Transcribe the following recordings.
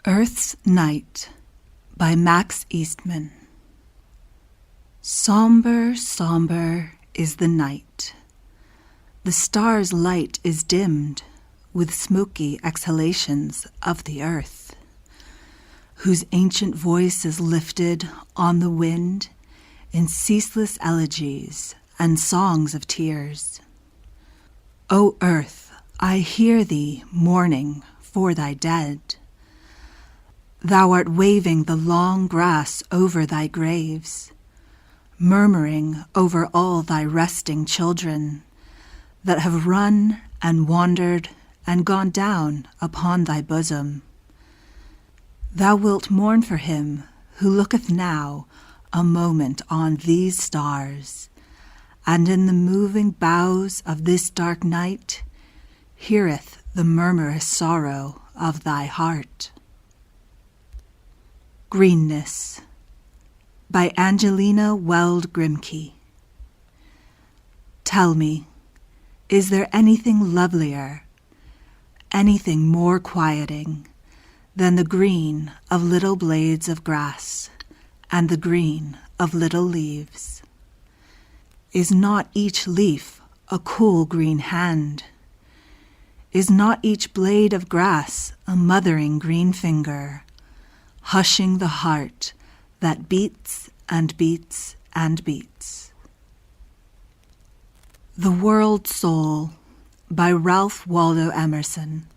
Earth's Night by Max Eastman. Somber, somber is the night. The stars' light is dimmed with smoky exhalations of the earth, whose ancient voice is lifted on the wind in ceaseless elegies and songs of tears. O earth, I hear thee mourning for thy dead. Thou art waving the long grass over thy graves, murmuring over all thy resting children that have run and wandered and gone down upon thy bosom. Thou wilt mourn for him who looketh now a moment on these stars, and in the moving boughs of this dark night heareth the murmurous sorrow of thy heart. Greenness by Angelina, Weld, Grimke. Tell me, is there anything lovelier, anything more quieting than the green of little blades of grass and the green of little leaves? Is not each leaf a cool green hand? Is not each blade of grass a mothering green finger, hushing the heart that beats and beats and beats? The World Soul by Waldo Emerson.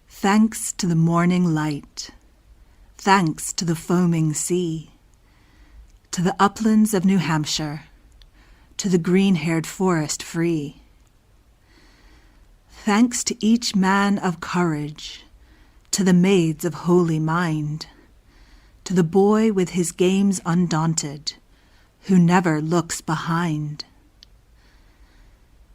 Thanks to the morning light, thanks to the foaming sea, to the uplands of New Hampshire, to the green-haired forest free. Thanks to each man of courage, to the maids of holy mind, to the boy with his games undaunted, who never looks behind.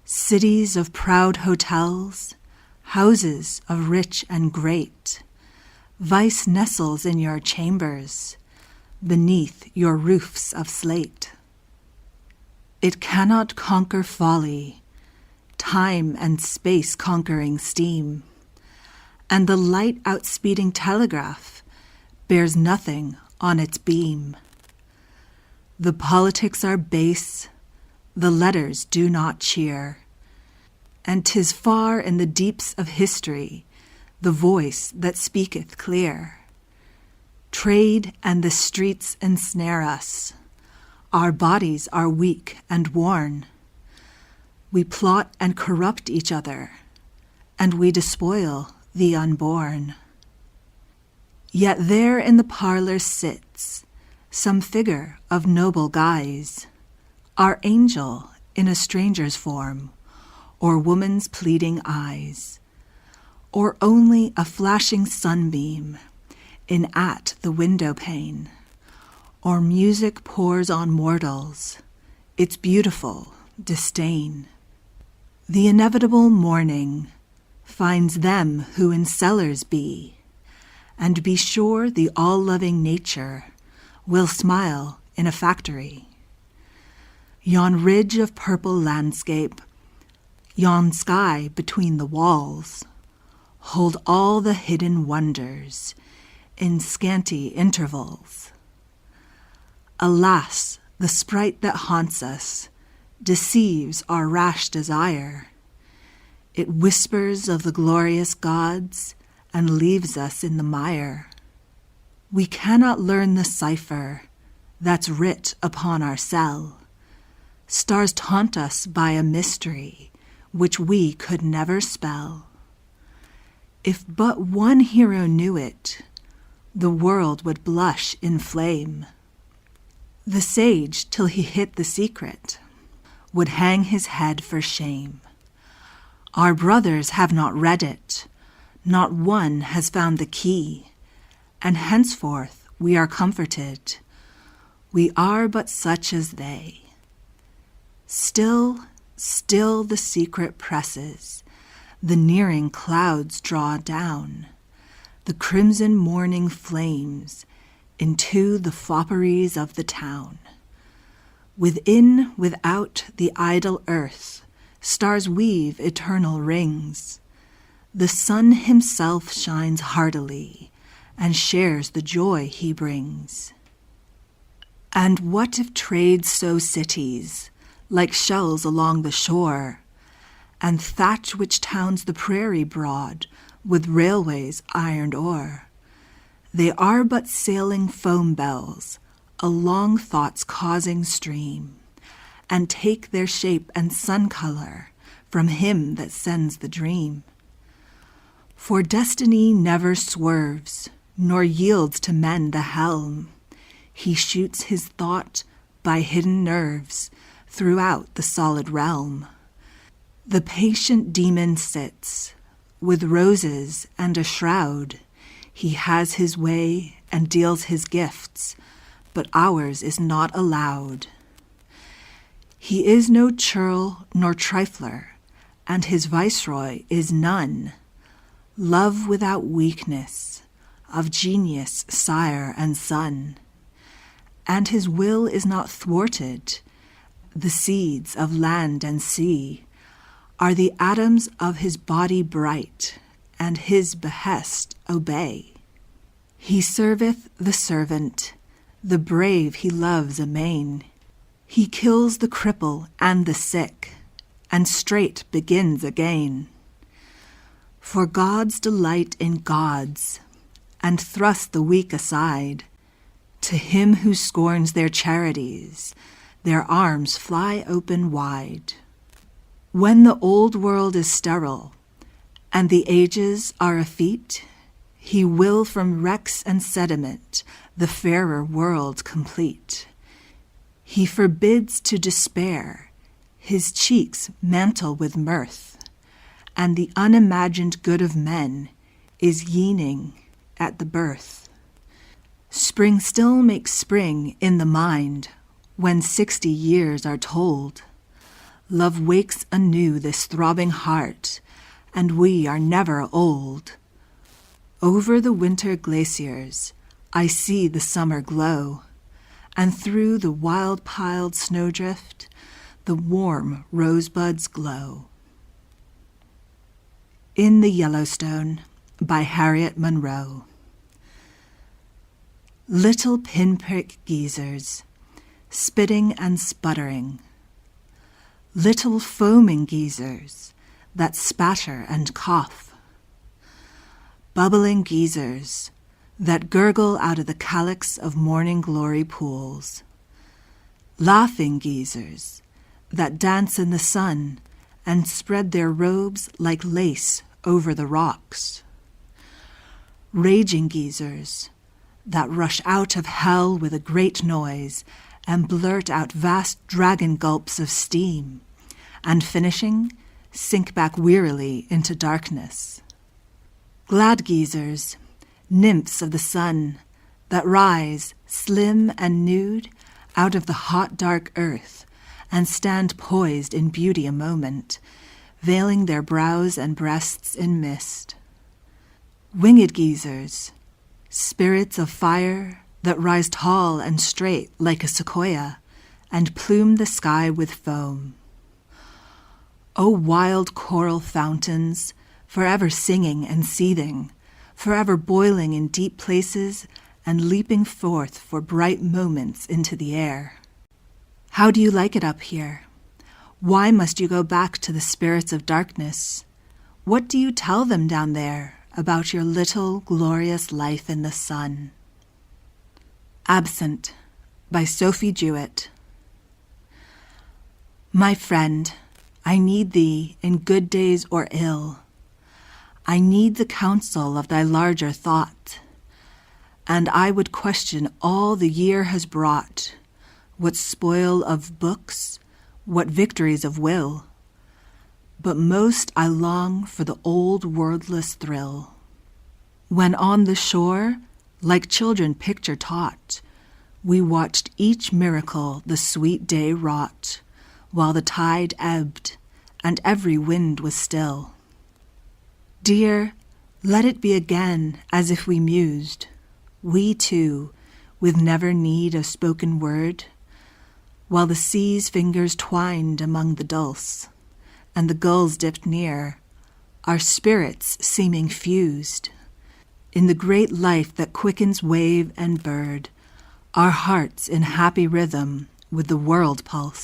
Cities of proud hotels, houses of rich and great, vice nestles in your chambers, beneath your roofs of slate. It cannot conquer folly, time and space conquering steam, and the light outspeeding telegraph bears nothing on its beam. The politics are base, the letters do not cheer, and 'tis far in the deeps of history the voice that speaketh clear. Trade and the streets ensnare us, our bodies are weak and worn. We plot and corrupt each other, and we despoil the unborn. Yet there in the parlor sits some figure of noble guise, our angel in a stranger's form, or woman's pleading eyes, or only a flashing sunbeam in at the window pane, or music pours on mortals its beautiful disdain. The inevitable morning finds them who in cellars be, and be sure the all-loving nature will smile in a factory. Yon ridge of purple landscape, yon sky between the walls, hold all the hidden wonders in scanty intervals. Alas, the sprite that haunts us deceives our rash desire. It whispers of the glorious gods and leaves us in the mire. We cannot learn the cipher that's writ upon our cell. Stars taunt us by a mystery which we could never spell. If but one hero knew it, the world would blush in flame. The sage, till he hit the secret, would hang his head for shame. Our brothers have not read it, not one has found the key, and henceforth we are comforted. We are but such as they. Still, still the secret presses, the nearing clouds draw down, the crimson morning flames into the fopperies of the town. Within, without the idle earth, stars weave eternal rings. The sun himself shines heartily and shares the joy he brings. And what if trade sow cities like shells along the shore, and thatch which towns the prairie broad with railways ironed o'er? They are but sailing foam bells along thought's causing stream, and take their shape and sun color from him that sends the dream. For destiny never swerves, nor yields to men the helm. He shoots his thought by hidden nerves throughout the solid realm. The patient demon sits, with roses and a shroud. He has his way and deals his gifts, but ours is not allowed. He is no churl nor trifler, and his viceroy is none. Love without weakness, of genius sire and son. And his will is not thwarted. The seeds of land and sea are the atoms of his body bright, and his behest obey. He serveth the servant, the brave he loves amain. He kills the cripple and the sick, and straight begins again. For gods delight in gods, and thrust the weak aside. To him who scorns their charities, their arms fly open wide. When the old world is sterile, and the ages are effete, he will from wrecks and sediment the fairer world complete. He forbids to despair, his cheeks mantle with mirth, and the unimagined good of men is yeaning at the birth. Spring still makes spring in the mind when 60 years are told. Love wakes anew this throbbing heart, and we are never old. Over the winter glaciers I see the summer glow, and through the wild-piled snowdrift the warm rosebuds glow. In the Yellowstone by Harriet Monroe. Little pinprick geezers, spitting and sputtering. Little foaming geezers that spatter and cough. Bubbling geezers that gurgle out of the calyx of morning glory pools. Laughing geezers that dance in the sun and spread their robes like lace over the rocks. Raging geezers that rush out of hell with a great noise and blurt out vast dragon gulps of steam, and finishing, sink back wearily into darkness. Glad geezers, nymphs of the sun, that rise, slim and nude, out of the hot dark earth, and stand poised in beauty a moment, veiling their brows and breasts in mist. Winged geezers, spirits of fire that rise tall and straight like a sequoia, and plume the sky with foam. O wild coral fountains, forever singing and seething, forever boiling in deep places and leaping forth for bright moments into the air. How do you like it up here? Why must you go back to the spirits of darkness? What do you tell them down there about your little glorious life in the sun? Absent by Sophie Jewett. My friend, I need thee in good days or ill. I need the counsel of thy larger thought, and I would question all the year has brought, what spoil of books, what victories of will. But most I long for the old wordless thrill, when on the shore, like children picture taught, we watched each miracle the sweet day wrought, while the tide ebbed and every wind was still. Dear, let it be again as if we mused, we two, with never need of spoken word, while the sea's fingers twined among the dulse, and the gulls dipped near, our spirits seeming fused. In the great life that quickens wave and bird, our hearts in happy rhythm with the world pulse.